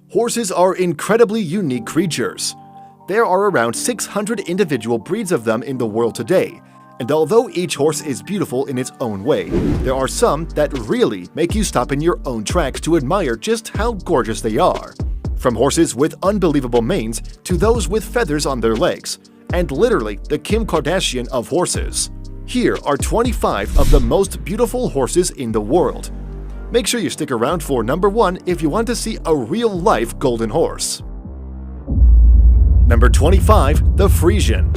Horses are incredibly unique creatures. There are around 600 individual breeds of them in the world today, and although each horse is beautiful in its own way, there are some that really make you stop in your own tracks to admire just how gorgeous they are. From horses with unbelievable manes to those with feathers on their legs, and literally the Kim Kardashian of horses. Here are 25 of the most beautiful horses in the world. Make sure you stick around for number 1 if you want to see a real-life golden horse. Number 25. The Friesian.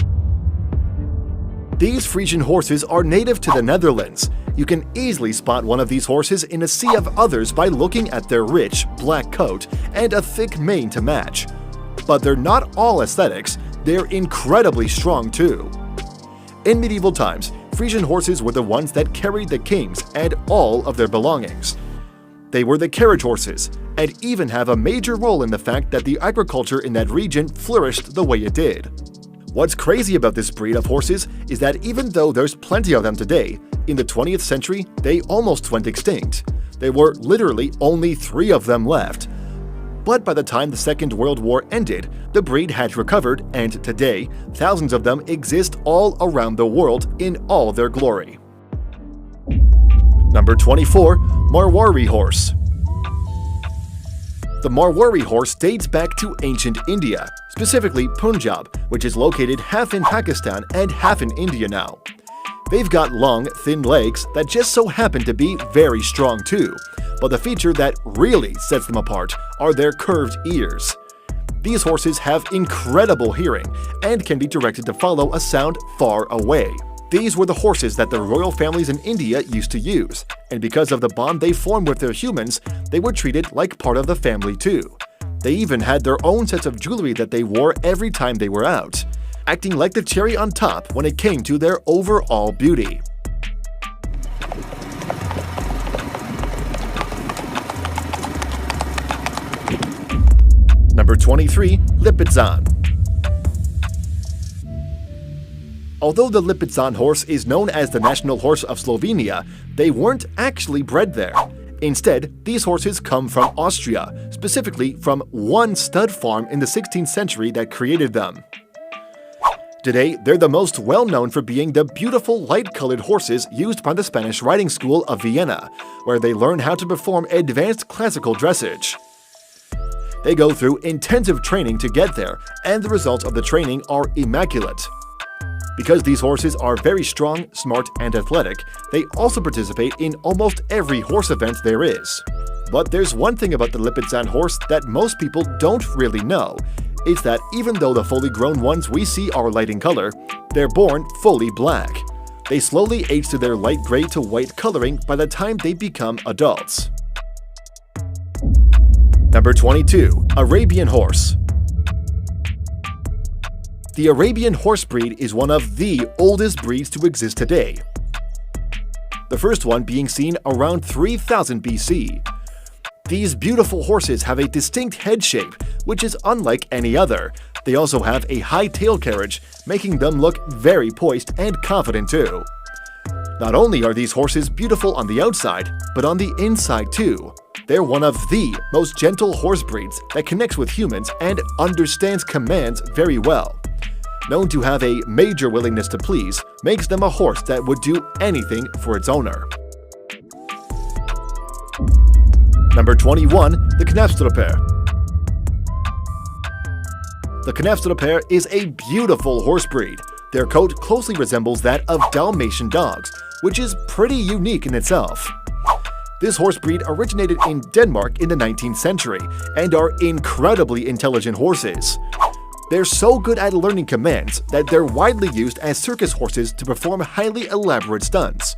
These Friesian horses are native to the Netherlands. You can easily spot one of these horses in a sea of others by looking at their rich, black coat and a thick mane to match. But they're not all aesthetics, they're incredibly strong too. In medieval times, Friesian horses were the ones that carried the kings and all of their belongings. They were the carriage horses, and even have a major role in the fact that the agriculture in that region flourished the way it did. What's crazy about this breed of horses is that even though there's plenty of them today, in the 20th century they almost went extinct. There were literally only 3 of them left. But by the time the Second World War ended, the breed had recovered, and today, thousands of them exist all around the world in all their glory. Number 24. Marwari horse. The Marwari horse dates back to ancient India, specifically Punjab, which is located half in Pakistan and half in India now. They've got long, thin legs that just so happen to be very strong too, but the feature that really sets them apart are their curved ears. These horses have incredible hearing and can be directed to follow a sound far away. These were the horses that the royal families in India used to use, and because of the bond they formed with their humans, they were treated like part of the family too. They even had their own sets of jewelry that they wore every time they were out, acting like the cherry on top when it came to their overall beauty. Number 23. Lipizzan. Although the Lipizzan horse is known as the national horse of Slovenia, they weren't actually bred there. Instead, these horses come from Austria, specifically from one stud farm in the 16th century that created them. Today, they're the most well-known for being the beautiful light-colored horses used by the Spanish riding school of Vienna, where they learn how to perform advanced classical dressage. They go through intensive training to get there, and the results of the training are immaculate. Because these horses are very strong, smart, and athletic, they also participate in almost every horse event there is. But there's one thing about the Lipizzan horse that most people don't really know. It's that even though the fully grown ones we see are light in color, they're born fully black. They slowly age to their light gray to white coloring by the time they become adults. Number 22. Arabian horse. The Arabian horse breed is one of the oldest breeds to exist today. The first one being seen around 3000 BC. These beautiful horses have a distinct head shape, which is unlike any other. They also have a high tail carriage, making them look very poised and confident too. Not only are these horses beautiful on the outside, but on the inside too. They're one of the most gentle horse breeds that connects with humans and understands commands very well. Known to have a major willingness to please, makes them a horse that would do anything for its owner. Number 21. The Knafstrupper. The Knafstrupper is a beautiful horse breed. Their coat closely resembles that of Dalmatian dogs, which is pretty unique in itself. This horse breed originated in Denmark in the 19th century and are incredibly intelligent horses. They're so good at learning commands that they're widely used as circus horses to perform highly elaborate stunts.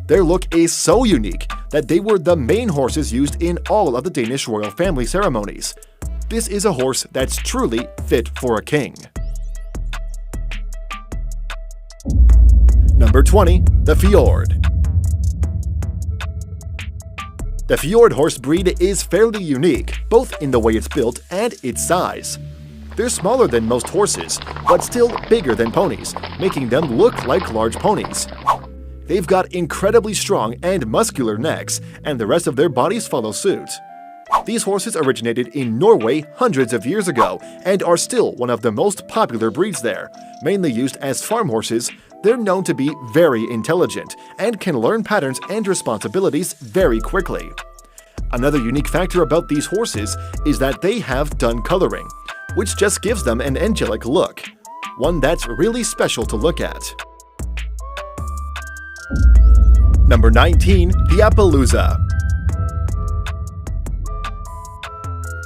Their look is so unique that they were the main horses used in all of the Danish royal family ceremonies. This is a horse that's truly fit for a king. Number 20. The Fjord. The Fjord horse breed is fairly unique, both in the way it's built and its size. They're smaller than most horses, but still bigger than ponies, making them look like large ponies. They've got incredibly strong and muscular necks, and the rest of their bodies follow suit. These horses originated in Norway hundreds of years ago and are still one of the most popular breeds there. Mainly used as farm horses, they're known to be very intelligent and can learn patterns and responsibilities very quickly. Another unique factor about these horses is that they have dun coloring, which just gives them an angelic look, one that's really special to look at. Number 19. The Appaloosa.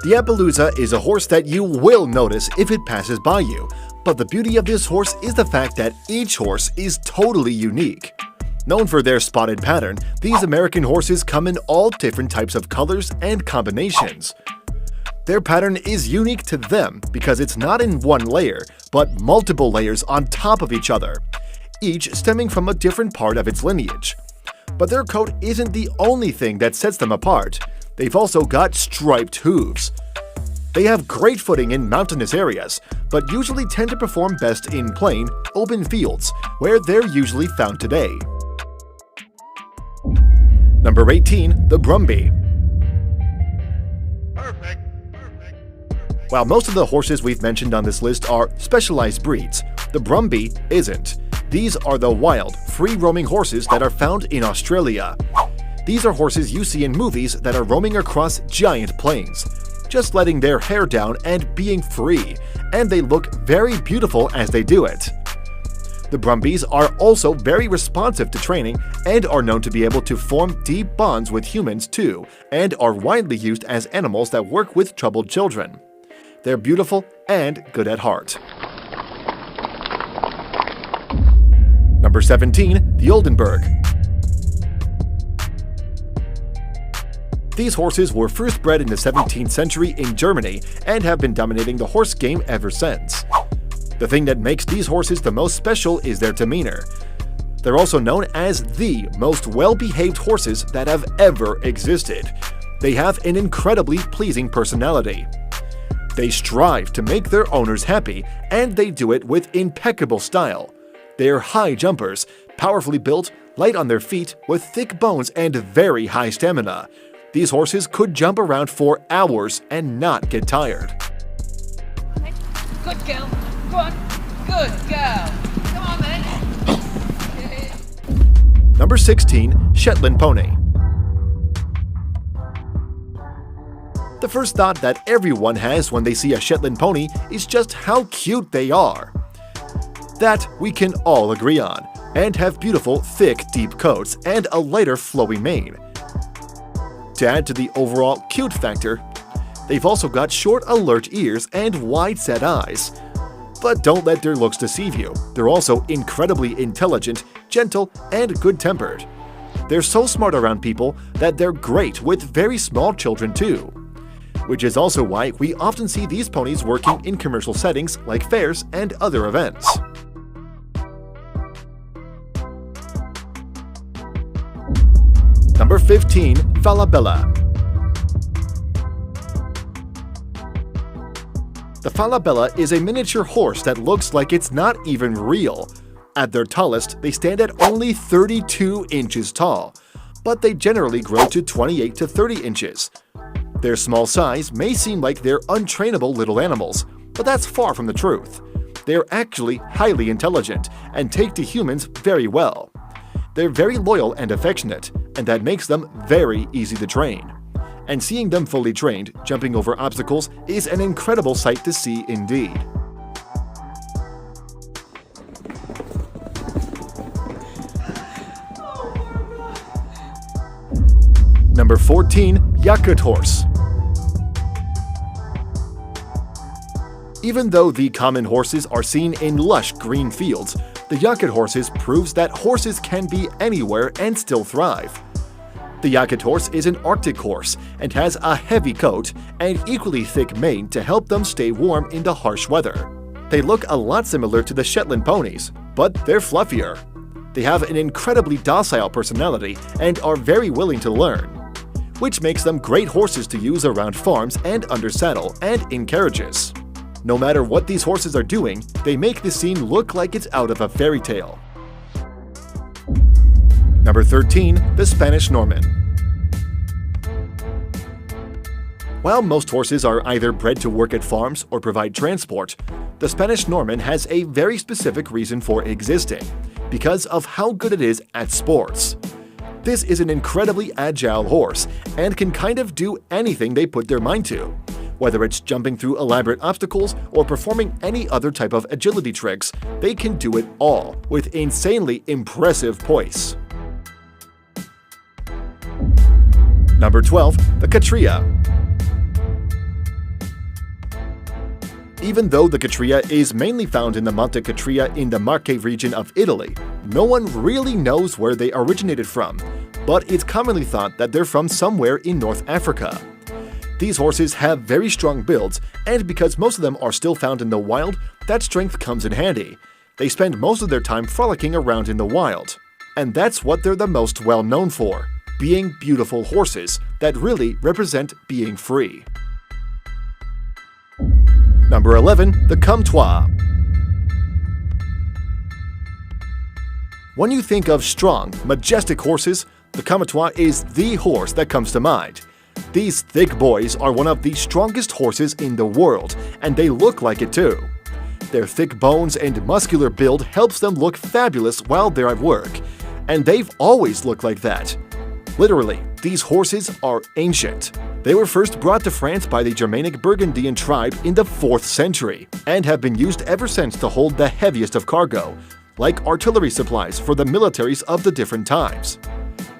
The Appaloosa is a horse that you will notice if it passes by you, but the beauty of this horse is the fact that each horse is totally unique. Known for their spotted pattern, these American horses come in all different types of colors and combinations. Their pattern is unique to them because it's not in one layer, but multiple layers on top of each other, each stemming from a different part of its lineage. But their coat isn't the only thing that sets them apart. They've also got striped hooves. They have great footing in mountainous areas, but usually tend to perform best in plain, open fields, where they're usually found today. Number 18. The Brumby. Perfect. While most of the horses we've mentioned on this list are specialized breeds, the Brumby isn't. These are the wild, free-roaming horses that are found in Australia. These are horses you see in movies that are roaming across giant plains, just letting their hair down and being free, and they look very beautiful as they do it. The Brumbies are also very responsive to training and are known to be able to form deep bonds with humans too, and are widely used as animals that work with troubled children. They're beautiful and good at heart. Number 17. The Oldenburg. These horses were first bred in the 17th century in Germany and have been dominating the horse game ever since. The thing that makes these horses the most special is their demeanor. They're also known as the most well-behaved horses that have ever existed. They have an incredibly pleasing personality. They strive to make their owners happy, and they do it with impeccable style. They're high jumpers, powerfully built, light on their feet, with thick bones and very high stamina. These horses could jump around for hours and not get tired. Good girl. Go on. Good girl. Come on then. Number 16. Shetland Pony. The first thought that everyone has when they see a Shetland pony is just how cute they are. That we can all agree on, and have beautiful, thick, deep coats and a lighter, flowy mane. To add to the overall cute factor, they've also got short, alert ears and wide-set eyes. But don't let their looks deceive you. They're also incredibly intelligent, gentle, and good-tempered. They're so smart around people that they're great with very small children too. Which is also why we often see these ponies working in commercial settings like fairs and other events. Number 15. Falabella. The Falabella is a miniature horse that looks like it's not even real. At their tallest, they stand at only 32 inches tall, but they generally grow to 28 to 30 inches. Their small size may seem like they're untrainable little animals, but that's far from the truth. They're actually highly intelligent and take to humans very well. They're very loyal and affectionate, and that makes them very easy to train. And seeing them fully trained, jumping over obstacles, is an incredible sight to see indeed. Number 14. Yakut Horse. Even though the common horses are seen in lush green fields, the Yakut horses proves that horses can be anywhere and still thrive. The Yakut horse is an Arctic horse and has a heavy coat and equally thick mane to help them stay warm in the harsh weather. They look a lot similar to the Shetland ponies, but they're fluffier. They have an incredibly docile personality and are very willing to learn, which makes them great horses to use around farms and under saddle and in carriages. No matter what these horses are doing, they make the scene look like it's out of a fairy tale. Number 13. The Spanish Norman. While most horses are either bred to work at farms or provide transport, the Spanish Norman has a very specific reason for existing, because of how good it is at sports. This is an incredibly agile horse and can kind of do anything they put their mind to. Whether it's jumping through elaborate obstacles or performing any other type of agility tricks, they can do it all with insanely impressive poise. Number 12. The Catria. Even though the Catria is mainly found in the Monte Catria in the Marche region of Italy, no one really knows where they originated from, but it's commonly thought that they're from somewhere in North Africa. These horses have very strong builds, and because most of them are still found in the wild, that strength comes in handy. They spend most of their time frolicking around in the wild. And that's what they're the most well known for, being beautiful horses that really represent being free. Number 11. The Comtois. When you think of strong, majestic horses, the Comtois is the horse that comes to mind. These thick boys are one of the strongest horses in the world, and they look like it too. Their thick bones and muscular build helps them look fabulous while they're at work, and they've always looked like that. Literally, these horses are ancient. They were first brought to France by the Germanic Burgundian tribe in the 4th century, and have been used ever since to hold the heaviest of cargo, like artillery supplies for the militaries of the different times.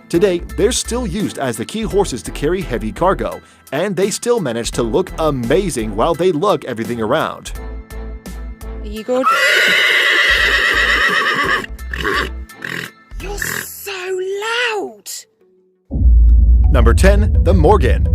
Today, they're still used as the key horses to carry heavy cargo, and they still manage to look amazing while they lug everything around. Are you good? You're so loud! Number 10. The Morgan.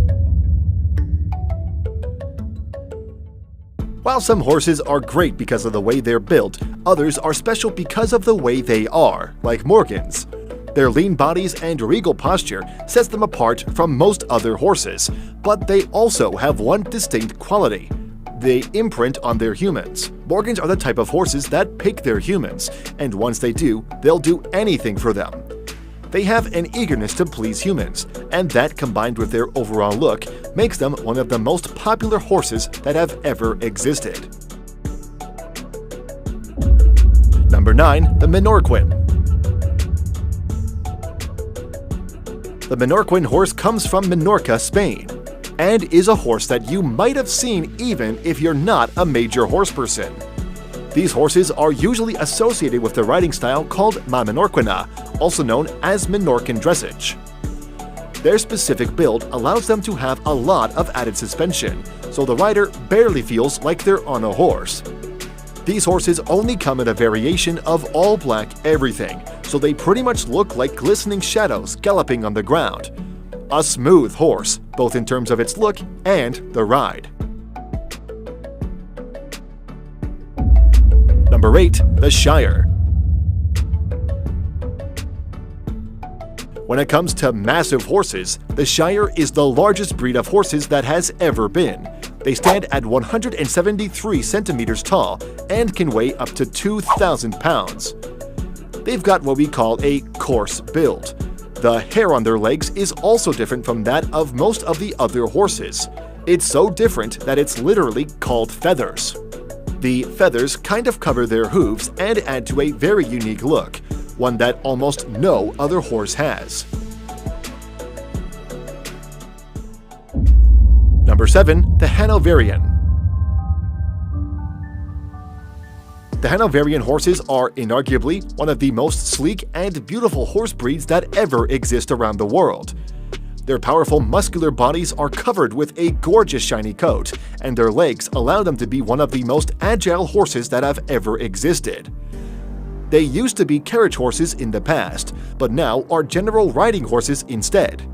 While some horses are great because of the way they're built, others are special because of the way they are, like Morgans. Their lean bodies and regal posture sets them apart from most other horses, but they also have one distinct quality. They imprint on their humans. Morgans are the type of horses that pick their humans, and once they do, they'll do anything for them. They have an eagerness to please humans, and that combined with their overall look makes them one of the most popular horses that have ever existed. Number 9. The Menorquin. The Menorquin horse comes from Minorca, Spain, and is a horse that you might have seen even if you're not a major horse person. These horses are usually associated with the riding style called La Menorquina, also known as Menorcan dressage. Their specific build allows them to have a lot of added suspension, so the rider barely feels like they're on a horse. These horses only come in a variation of all black everything, so they pretty much look like glistening shadows galloping on the ground. A smooth horse, both in terms of its look and the ride. Number 8. The Shire. When it comes to massive horses, the Shire is the largest breed of horses that has ever been. They stand at 173 centimeters tall and can weigh up to 2,000 pounds. They've got what we call a coarse build. The hair on their legs is also different from that of most of the other horses. It's so different that it's literally called feathers. The feathers kind of cover their hooves and add to a very unique look, one that almost no other horse has. Number 7. The Hanoverian. The Hanoverian horses are inarguably one of the most sleek and beautiful horse breeds that ever exist around the world. Their powerful muscular bodies are covered with a gorgeous shiny coat, and their legs allow them to be one of the most agile horses that have ever existed. They used to be carriage horses in the past, but now are general riding horses instead.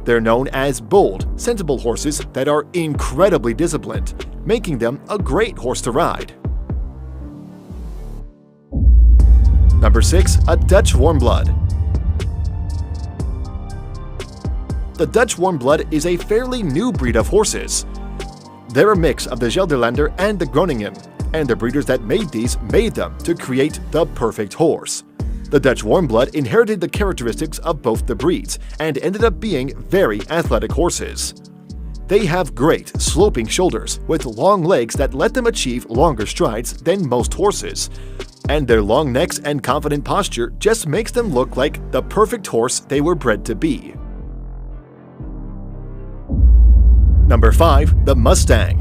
They're known as bold, sensible horses that are incredibly disciplined, making them a great horse to ride. Number 6. A Dutch Warmblood. The Dutch Warmblood is a fairly new breed of horses. They're a mix of the Gelderlander and the Groningen, and the breeders that made these made them to create the perfect horse. The Dutch Warmblood inherited the characteristics of both the breeds and ended up being very athletic horses. They have great, sloping shoulders with long legs that let them achieve longer strides than most horses. And their long necks and confident posture just makes them look like the perfect horse they were bred to be. Number 5. The Mustang.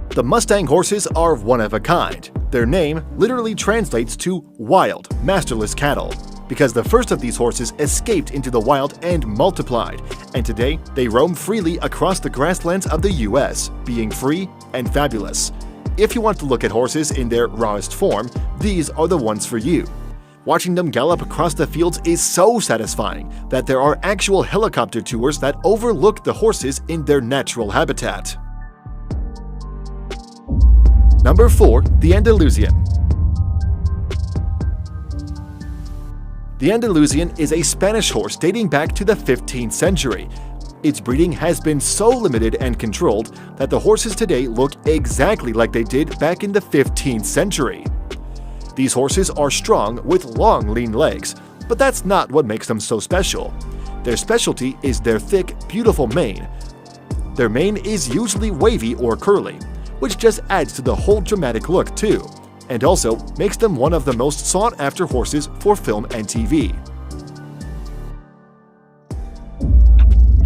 The Mustang horses are one of a kind. Their name literally translates to wild, masterless cattle, because the first of these horses escaped into the wild and multiplied, and today they roam freely across the grasslands of the US, being free and fabulous. If you want to look at horses in their rawest form, these are the ones for you. Watching them gallop across the fields is so satisfying that there are actual helicopter tours that overlook the horses in their natural habitat. Number 4. The Andalusian. The Andalusian is a Spanish horse dating back to the 15th century. Its breeding has been so limited and controlled that the horses today look exactly like they did back in the 15th century. These horses are strong with long, lean legs, but that's not what makes them so special. Their specialty is their thick, beautiful mane. Their mane is usually wavy or curly, which just adds to the whole dramatic look too, and also makes them one of the most sought-after horses for film and TV.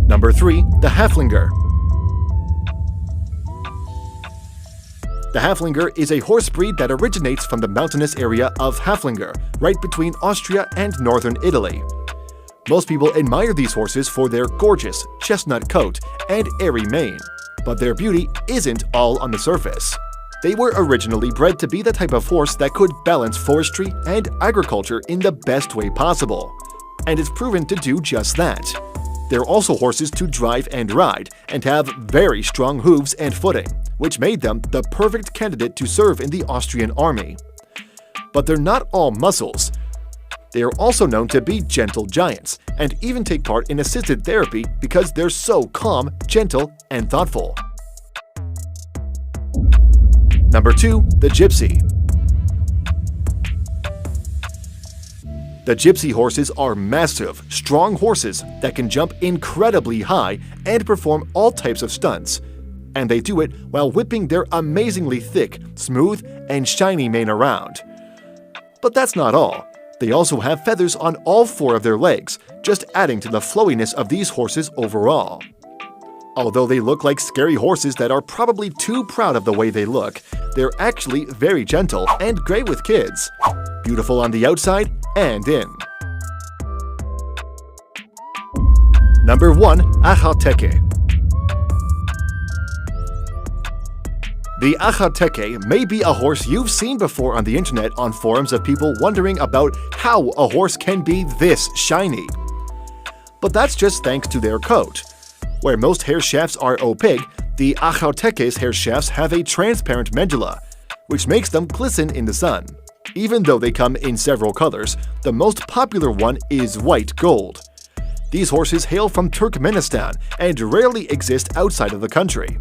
Number 3. The Haflinger. The Haflinger is a horse breed that originates from the mountainous area of Haflinger, right between Austria and northern Italy. Most people admire these horses for their gorgeous chestnut coat and airy mane, but their beauty isn't all on the surface. They were originally bred to be the type of horse that could balance forestry and agriculture in the best way possible, and it's proven to do just that. They're also horses to drive and ride, and have very strong hooves and footing, which made them the perfect candidate to serve in the Austrian army. But they're not all muscles. They are also known to be gentle giants, and even take part in assisted therapy because they're so calm, gentle, and thoughtful. Number 2. The Gypsy. The Gypsy horses are massive, strong horses that can jump incredibly high and perform all types of stunts. And they do it while whipping their amazingly thick, smooth, and shiny mane around. But that's not all. They also have feathers on all 4 of their legs, just adding to the flowiness of these horses overall. Although they look like scary horses that are probably too proud of the way they look, they're actually very gentle and great with kids. Beautiful on the outside and in. Number 1. Ajateke. The Ajateke may be a horse you've seen before on the internet on forums of people wondering about how a horse can be this shiny. But that's just thanks to their coat. Where most hair shafts are opaque, the Ajateke's hair shafts have a transparent medulla, which makes them glisten in the sun. Even though they come in several colors, the most popular one is white gold. These horses hail from Turkmenistan and rarely exist outside of the country.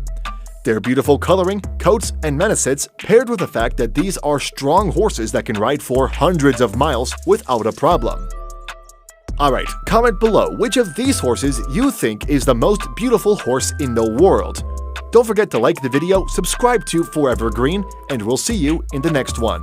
Their beautiful coloring, coats, and manacets paired with the fact that these are strong horses that can ride for hundreds of miles without a problem. Alright, comment below which of these horses you think is the most beautiful horse in the world. Don't forget to like the video, subscribe to Forever Green, and we'll see you in the next one.